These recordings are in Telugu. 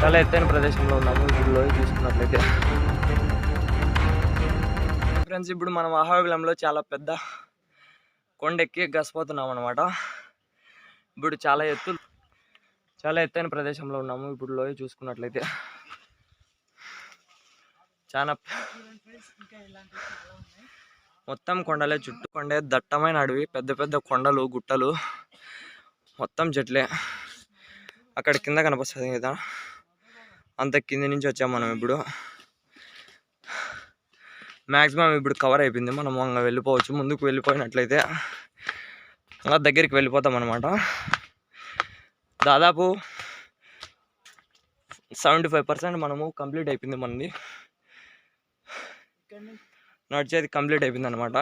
చాలా ఎత్తైన ప్రదేశంలో ఉన్నాము. ఇప్పుడు లోయ చూసుకున్నట్లయితే ఫ్రెండ్స్, ఇప్పుడు మనం అహోబిలంలో చాలా పెద్ద కొండెక్కి గసిపోతున్నాం అనమాట. ఇప్పుడు చాలా ఎత్తైన ప్రదేశంలో ఉన్నాము. ఇప్పుడు లోయ చూసుకున్నట్లయితే చాలా మొత్తం కొండలే, చుట్టూ కొండే, దట్టమైన అడవి, పెద్ద పెద్ద కొండలు, గుట్టలు, మొత్తం చెట్లే. అక్కడ కింద కనిపిస్తుంది కదా, అంత కింది నుంచి వచ్చాం మనం. ఇప్పుడు మ్యాక్సిమం ఇప్పుడు కవర్ అయిపోయింది. మనం ఇంకా వెళ్ళిపోవచ్చు. ముందుకు వెళ్ళిపోయినట్లయితే అలా దగ్గరికి వెళ్ళిపోతాం అనమాట. దాదాపు 75% మనము కంప్లీట్ అయిపోయింది. మనది నడిచేది కంప్లీట్ అయిపోయింది అనమాట.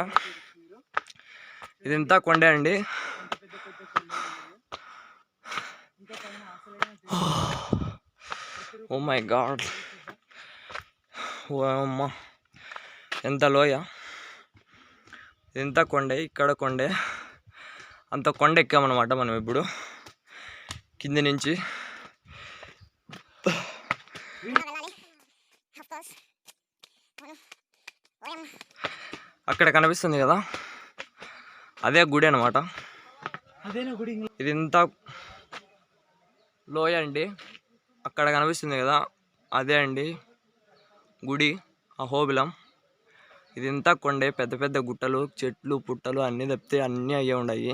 ఇదంతా కొండే అండి. ఓ మై గాడ్, ఓ అమ్మ, ఎంత లోయ! ఇదంతా కొండే, ఇక్కడ కొండే, అంత కొండ ఎక్కామన్నమాట మనం ఇప్పుడు కింది నుంచి. అక్కడ కనిపిస్తుంది కదా, అదే గుడి అనమాట. ఇది ఇంత లోయ అండి. అక్కడ కనిపిస్తుంది కదా, అదే అండి గుడి, అహోబిలం. ఇది ఇంత కొండే, పెద్ద పెద్ద గుట్టలు, చెట్లు, పుట్టలు అన్నీ తప్పితే అన్నీ అయ్యే ఉన్నాయి.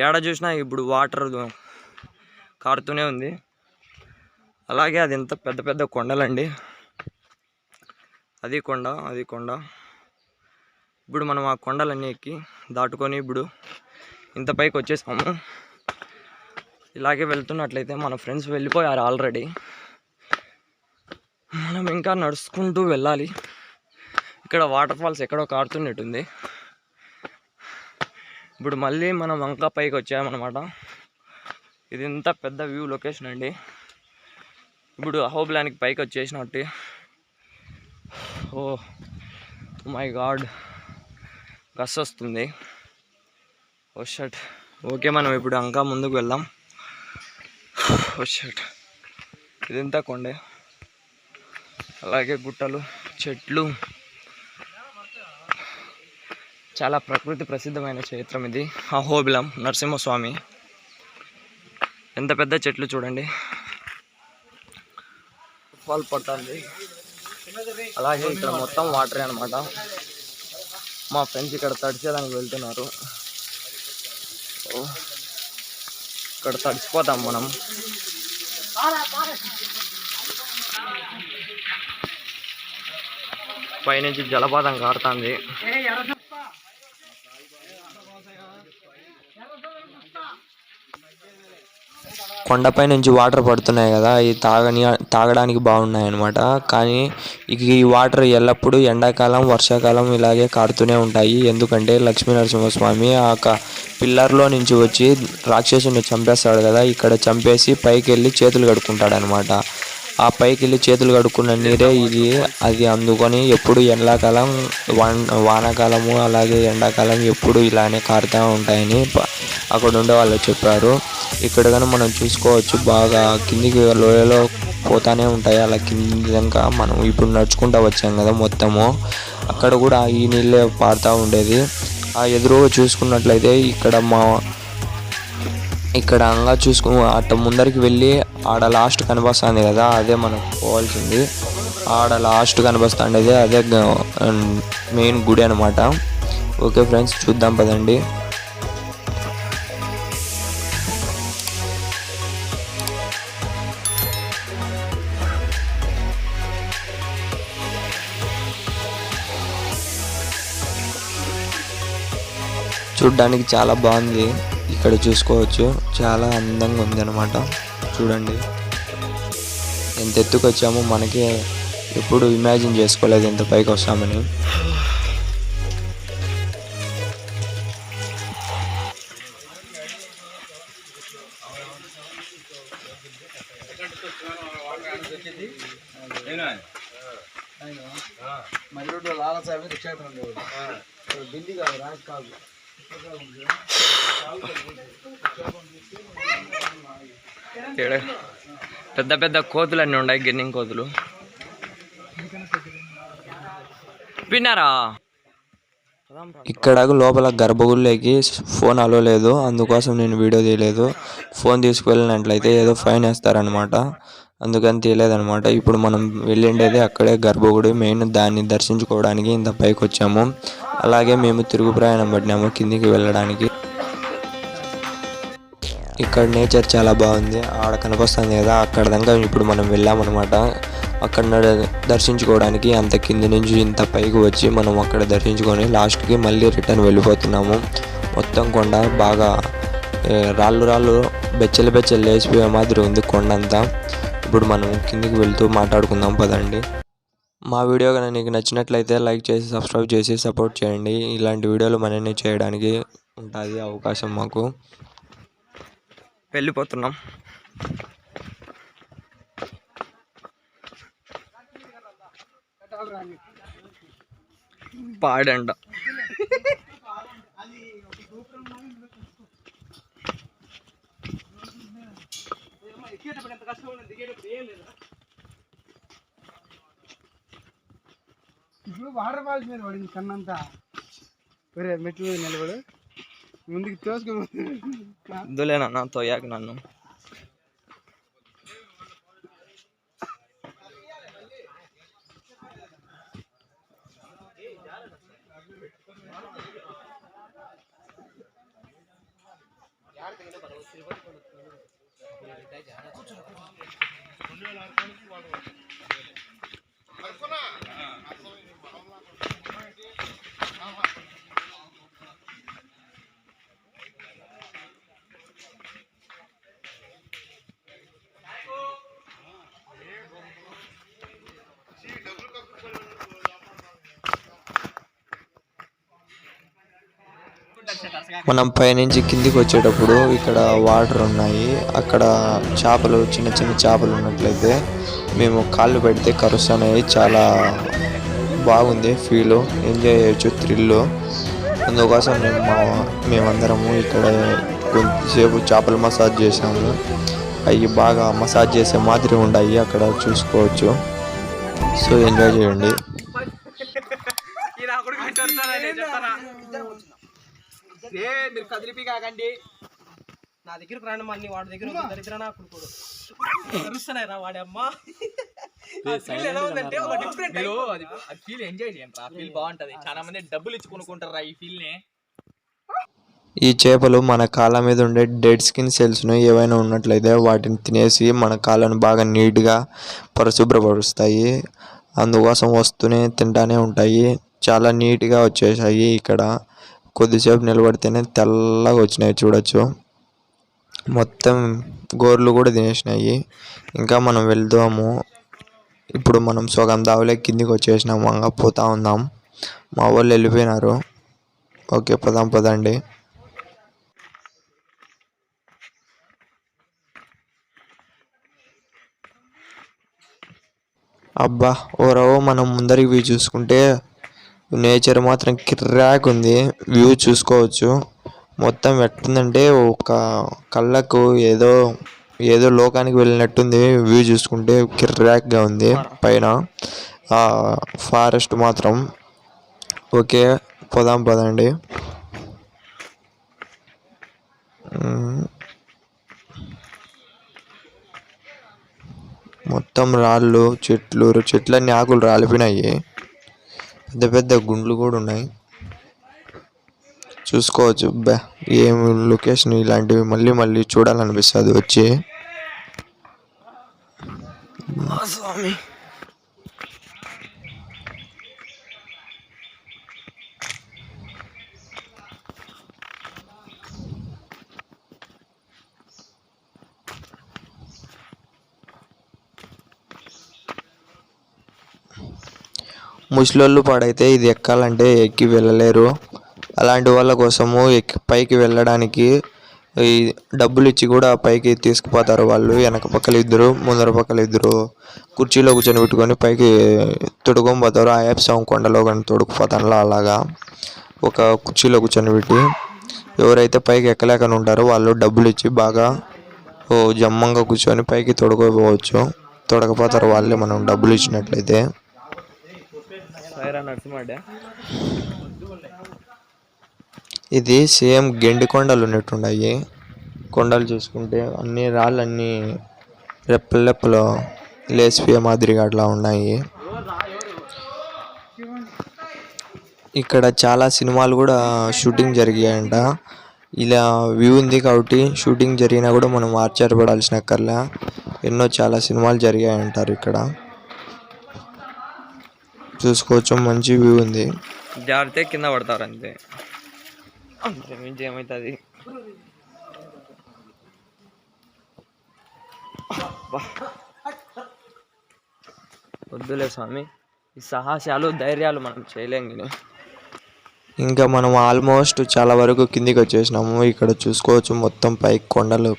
ఏడ చూసినా ఇప్పుడు వాటర్ కారుతూనే ఉంది. అలాగే అది ఎంత పెద్ద పెద్ద కొండలండి. అది కొండ, అది కొండ. ఇప్పుడు మనం ఆ కొండలన్నీ ఎక్కి దాటుకొని ఇప్పుడు ఇంత పైకి వచ్చేసాము. ఇలాగే వెళ్తున్నట్లయితే మన ఫ్రెండ్స్ వెళ్ళిపోయారు ఆల్రెడీ. మనం ఇంకా నడుచుకుంటూ వెళ్ళాలి. ఇక్కడ వాటర్ ఫాల్స్ ఎక్కడో కారుతున్నట్టుంది. ఇప్పుడు మళ్ళీ మనం ఇంకా పైకి వచ్చామన్నమాట. ఇది ఇంత పెద్ద వ్యూ లొకేషన్ అండి. ఇప్పుడు అహోబిలానికి పైకి వచ్చేసినట్టు. ఓ మై గాడ్, గస్ వస్తుంది. ఓ షట్. ఓకే, మనం ఇప్పుడు ఇంకా ముందుకు వెళ్దాం. ఓ షట్. ఇదంతా కొండే, అలాగే గుట్టలు, చెట్లు, చాలా ప్రకృతి ప్రసిద్ధమైన క్షేత్రం ఇది అహోబిలం నరసింహస్వామి. ఎంత పెద్ద చెట్లు చూడండి. ఫాల్ పడుతుంది. అలాగే ఇక్కడ మొత్తం వాటరే అనమాట. మా ఫ్రెండ్స్ ఇక్కడ తడిచేదానికి వెళ్తున్నారు. ఇక్కడ తడిచిపోతాం మనం. పైనుంచి జలపాతం కారుతుంది. కొండపై నుంచి వాటర్ పడుతున్నాయి కదా, ఇవి తాగడానికి బాగున్నాయి అన్నమాట. కానీ ఈ వాటర్ ఎల్లప్పుడూ ఎండాకాలం, వర్షాకాలం ఇలాగే కారుతూనే ఉంటాయి. ఎందుకంటే లక్ష్మీనరసింహస్వామి ఆ పిల్లర్లో నుంచి వచ్చి రాక్షసుని చంపేస్తాడు కదా, ఇక్కడ చంపేసి పైకి వెళ్ళి చేతులు కడుక్కుంటాడు అనమాట. ఆ పైకి వెళ్ళి చేతులు కడుక్కున్న నీరే ఇది. అది అందుకొని ఎప్పుడు ఎండాకాలం, వానాకాలము అలాగే ఎండాకాలం ఎప్పుడు ఇలానే కారుతూ ఉంటాయని అక్కడ ఉండే వాళ్ళు చెప్పారు. ఇక్కడ కానీ మనం చూసుకోవచ్చు, బాగా కిందికి లోయలో పోతానే ఉంటాయి. అలా కింది దాకా మనం ఇప్పుడు నడుచుకుంటూ వచ్చాం కదా మొత్తము, అక్కడ కూడా ఈ నీళ్ళే పారుతూ ఉండేది. ఆ ఎదురుగా చూసుకున్నట్లయితే ఇక్కడ అంగా అట్ట ముందరికి వెళ్ళి ఆడ లాస్ట్ కనిపిస్తుంది కదా, అదే మనం పోవాల్సింది. ఆడ లాస్ట్ కనిపిస్తుండేది అదే మెయిన్ గుడి అనమాట. ఓకే ఫ్రెండ్స్, చూద్దాం పదండి. చూడ్డానికి చాలా బాగుంది. ఇక్కడ చూసుకోవచ్చు, చాలా అందంగా ఉంది అనమాట. చూడండి ఎంత ఎత్తుకు వచ్చామో, మనకే ఎప్పుడు ఇమాజిన్ చేసుకోలేదు ఎంత పైకి వస్తామని. మల్లూరులో లాలసామి క్షేత్రం ఢిల్లీ కాదు, రాజ్ కాదు. పెద్ద పెద్ద కోతులు అన్నీ ఉన్నాయి, గిన్నింగ్ కోతులు. విన్నారా? ఇక్కడ లోపల గర్భగుడిలోకి ఫోన్ అలో లేదు, అందుకోసం నేను వీడియో తీయలేదు. ఫోన్ తీసుకువెళ్ళినట్లయితే ఏదో ఫైన్ వేస్తారనమాట, అందుకని తీయలేదనమాట. ఇప్పుడు మనం వెళ్ళిండేది అక్కడే గర్భగుడి మెయిన్, దాన్ని దర్శించుకోవడానికి ఇంత పైకి వచ్చాము. అలాగే మేము తిరుగు ప్రయాణం పడినాము కిందికి వెళ్ళడానికి. ఇక్కడ నేచర్ చాలా బాగుంది, ఆడ కనిపిస్తుంది కదా, అక్కడ దాకా ఇప్పుడు మనం వెళ్ళామన్నమాట. అక్కడ దర్శించుకోవడానికి అంత కింది నుంచి ఇంత పైకి వచ్చి మనం అక్కడ దర్శించుకొని లాస్ట్కి మళ్ళీ రిటర్న్ వెళ్ళిపోతున్నాము. మొత్తం కొండ బాగా రాళ్ళు బెచ్చలు లేచిపోయే మాదిరి ఉంది కొండ అంతా. ఇప్పుడు మనం కిందికి వెళ్తూ మాట్లాడుకుందాం పదండి. మా వీడియో కనుక నీకు నచ్చినట్లయితే లైక్ చేసి సబ్స్క్రైబ్ చేసి సపోర్ట్ చేయండి. ఇలాంటి వీడియోలు మనల్ని చేయడానికి ఉంటుంది అవకాశం మాకు. వెళ్ళిపోతున్నాం. పాడంట ఇప్పుడు వాటర్ ఫాల్స్ మీద పడింది కన్నంతా. ఒరే మెట్లు మీద నిలబడు, ముందుకు తోసుకులేనా తోయాక నన్ను. మనం పైనుంచి కిందికి వచ్చేటప్పుడు ఇక్కడ వాటర్ ఉన్నాయి, అక్కడ చేపలు చిన్న చిన్న చేపలు ఉన్నట్లయితే మేము కాళ్ళు పెడితే కరుస్తున్నాయి. చాలా బాగుంది ఫీలు, ఎంజాయ్ చేయొచ్చు, థ్రిల్లు. అందుకోసం మేమందరము ఇక్కడ కొంతసేపు చేపలు మసాజ్ చేసాము. అవి బాగా మసాజ్ చేసే మాదిరి ఉన్నాయి, అక్కడ చూసుకోవచ్చు. సో ఎంజాయ్ చేయండి. మీరు కదిలిపి కాకండి, నా దగ్గర ప్రాణం అన్ని వాడి దగ్గర దరిద్ర నా కొడుకోడు కరుస్తున్నాయి రా వాడి అమ్మ. ఎలా ఉందంటే ఒక డిఫరెంట్ ఫీల్ ఎంజాయ్ చేయండి, ఆ ఫీల్ బాగుంటది. చాలా మంది డబ్బులు ఇచ్చి కొనుక్కుంటారు ఈ ఫీల్ ని. ఈ చేపలు మన కాళ్ళ మీద ఉండే డెడ్ స్కిన్ సెల్స్ను ఏవైనా ఉన్నట్లయితే వాటిని తినేసి మన కాళ్ళను బాగా నీట్గా పరిశుభ్రపరుస్తాయి. అందుకోసం వస్తూనే తింటానే ఉంటాయి. చాలా నీట్గా వచ్చేసాయి. ఇక్కడ కొద్దిసేపు నిలబడితేనే తెల్లగా వచ్చినాయి చూడొచ్చు. మొత్తం గోర్లు కూడా తినేసినాయి. ఇంకా మనం వెళ్దాము. ఇప్పుడు మనం సగం దావలే కిందికి వచ్చేసినాము, ఇంకా పోతా ఉందాం. మా వాళ్ళు వెళ్ళిపోయినారు. ఓకే పదండి. అబ్బా ఓరవో మనం ముందరికి వ్యూ చూసుకుంటే నేచర్ మాత్రం కిర్రాక్ ఉంది. వ్యూ చూసుకోవచ్చు. మొత్తం ఎట్టుందంటే ఒక కళ్ళకు ఏదో లోకానికి వెళ్ళినట్టుంది. వ్యూ చూసుకుంటే కిర్రాక్గా ఉంది పైన ఫారెస్ట్ మాత్రం. ఓకే పదండి. మొత్తం రాళ్ళు, చెట్లన్నీ ఆకులు రాలిపోయినాయి. పెద్ద పెద్ద గుండ్లు కూడా ఉన్నాయి, చూసుకోవచ్చు. ఏం లొకేషన్, ఇలాంటివి మళ్ళీ చూడాలనిపిస్తుంది వచ్చి. స్వామి ముసలోళ్ళు పాడైతే ఇది ఎక్కాలంటే ఎక్కి వెళ్ళలేరు. అలాంటి వాళ్ళ కోసము పైకి వెళ్ళడానికి ఈ డబ్బులు ఇచ్చి కూడా పైకి తీసుకుపోతారు వాళ్ళు. వెనక పక్కల ఇద్దరు, ముందర పక్కల ఇద్దరు కుర్చీలో కూర్చొని పెట్టుకొని పైకి తొడుకొని పోతారు. ఆ యాప్సం కొండలో కానీ తొడుకుపోతాను అలాగా ఒక కుర్చీలో కూర్చొని పెట్టి. ఎవరైతే పైకి ఎక్కలేకని ఉంటారో వాళ్ళు డబ్బులు ఇచ్చి బాగా జమ్మంగా కూర్చొని పైకి తొడగపోవచ్చు. తొడగపోతారు వాళ్ళే మనం డబ్బులు ఇచ్చినట్లయితే. ఇది సేమ్ గెండి కొండలు ఉన్నట్టున్నాయి. కొండలు చూసుకుంటే అన్ని రాళ్ళు అన్నీ రెప్పలు లేసిపోయే మాదిరిగా అట్లా ఉన్నాయి. ఇక్కడ చాలా సినిమాలు కూడా షూటింగ్ జరిగాయంట. ఇలా వ్యూ ఉంది కాబట్టి షూటింగ్ జరిగినా కూడా మనం ఆశ్చర్యపడాల్సిన అక్కర్లా. చాలా సినిమాలు జరిగాయంటారు ఇక్కడ. చూసుకోవచ్చు, మంచి వ్యూ ఉంది. జాగ్రత్త కింద పడతారు అంతే, అంతకుమించి ఏమవుతుంది. వద్దులే స్వామి, ఈ సాహసాలు ధైర్యాలు మనం చేయలేం. ఇంకా మనం ఆల్మోస్ట్ చాలా వరకు కిందికి వచ్చేసినాము. ఇక్కడ చూసుకోవచ్చు మొత్తం పైకి కొండలు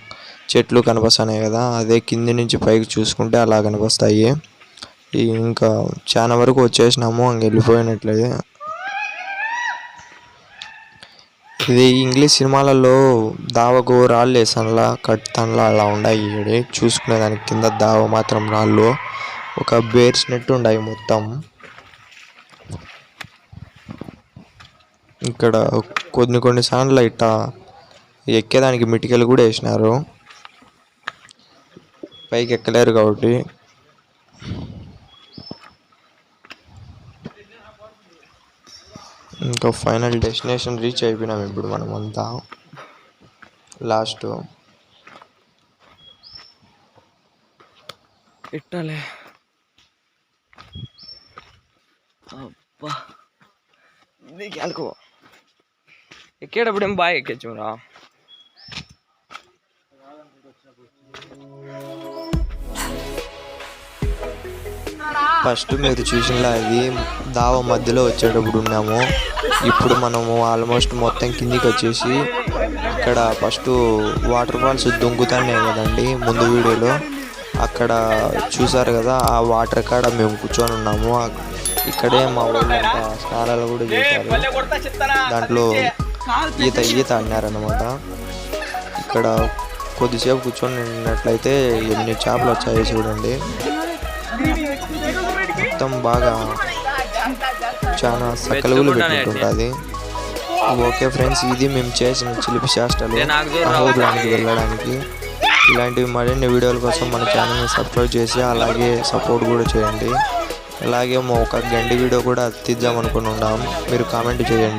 చెట్లు కనిపిస్తున్నాయి కదా, అదే కింది నుంచి పైకి చూసుకుంటే అలా కనిపిస్తాయి. ఇంకా చాలా వరకు వచ్చేసినాము, ఇంక వెళ్ళిపోయినట్లయితే. ఇది ఇంగ్లీష్ సినిమాలలో దావకు రాళ్ళు వేసానులా కట్టుతానులా అలా ఉన్నాయి. చూసుకునే దానికి కింద దావ మాత్రం రాళ్ళు ఒక బేర్చినట్టు ఉన్నాయి మొత్తం. ఇక్కడ కొన్ని సార్లు ఇట్లా ఎక్కేదానికి మిటికలు కూడా వేసినారు, పైకి ఎక్కలేరు కాబట్టి. ఇంకా ఫైనల్ డెస్టినేషన్ రీచ్ అయిపోయినాం ఇప్పుడు మనం అంతా. లాస్ట్ ఇట్టాలే అబ్బా, నీకు ఎక్కేటప్పుడు ఏం బాగా ఎక్కొచ్చురా. ఫస్ట్ మీరు చూసినలా ఇది దావ మధ్యలో వచ్చేటప్పుడు ఉన్నాము. ఇప్పుడు మనము ఆల్మోస్ట్ మొత్తం కిందికి వచ్చేసి ఇక్కడ ఫస్ట్ వాటర్ ఫాల్స్ దుంకుతానే కదండి ముందు వీడియోలో, అక్కడ చూసారు కదా, ఆ వాటర్ కాడ మేము కూర్చొని ఉన్నాము. ఇక్కడే మా ఊళ్ళంతా స్నానాలు కూడా చేశారు. దాంట్లో ఈత అన్నారనమాట. ఇక్కడ కొద్దిసేపు కూర్చొని ఉన్నట్లయితే ఎన్ని చేపలు వచ్చాయో చూడండి. మొత్తం బాగా చాలా సకలుగులు పెట్టుకుంటుంది. ఓకే ఫ్రెండ్స్, ఇది మేము చేసిన చిలిపి చేష్టలు అహోబిలానికి వెళ్ళడానికి. ఇలాంటివి మరిన్ని వీడియోల కోసం మన ఛానల్ని సబ్స్క్రైబ్ చేసి అలాగే సపోర్ట్ కూడా చేయండి. అలాగే ఒక గండి వీడియో కూడా తీద్దాం అనుకుని ఉన్నాం, మీరు కామెంట్ చేయండి.